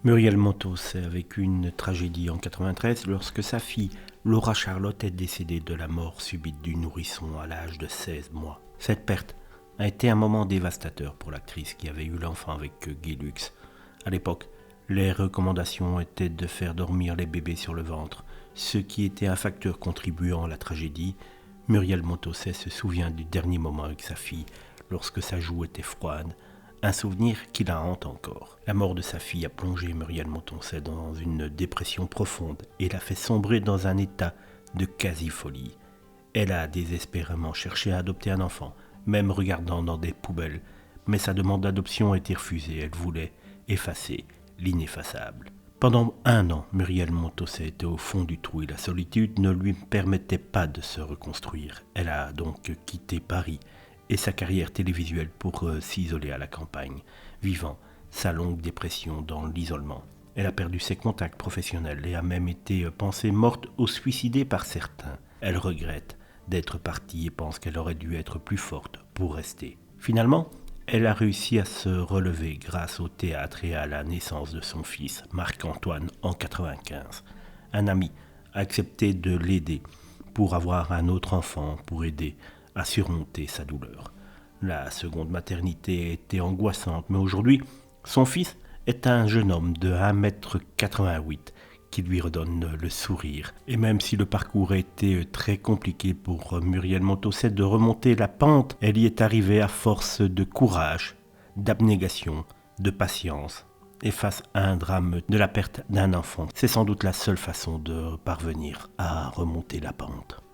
Muriel Montos a vécu une tragédie en 93 lorsque sa fille, Laura Charlotte, est décédée de la mort subite du nourrisson à l'âge de 16 mois. Cette perte a été un moment dévastateur pour l'actrice qui avait eu l'enfant avec Guy Lux. À l'époque, les recommandations étaient de faire dormir les bébés sur le ventre, ce qui était un facteur contribuant à la tragédie. Muriel Montos se souvient du dernier moment avec sa fille lorsque sa joue était froide, un souvenir qui la hante encore. La mort de sa fille a plongé Muriel Montoncet dans une dépression profonde et l'a fait sombrer dans un état de quasi-folie. Elle a désespérément cherché à adopter un enfant, même regardant dans des poubelles, mais sa demande d'adoption a été refusée. Elle voulait effacer l'ineffaçable. Pendant 1 an, Muriel Montoncet était au fond du trou et la solitude ne lui permettait pas de se reconstruire. Elle a donc quitté Paris et sa carrière télévisuelle pour s'isoler à la campagne, vivant sa longue dépression dans l'isolement. Elle a perdu ses contacts professionnels et a même été pensée morte ou suicidée par certains. Elle regrette d'être partie et pense qu'elle aurait dû être plus forte pour rester. Finalement, elle a réussi à se relever grâce au théâtre et à la naissance de son fils, Marc-Antoine, en 1995. Un ami a accepté de l'aider pour avoir un autre enfant, pour aider à surmonter sa douleur. La seconde maternité était angoissante, mais aujourd'hui, son fils est un jeune homme de 1,88 m qui lui redonne le sourire. Et même si le parcours a été très compliqué pour Muriel Montoncet de remonter la pente, elle y est arrivée à force de courage, d'abnégation, de patience. Et face à un drame de la perte d'un enfant, c'est sans doute la seule façon de parvenir à remonter la pente.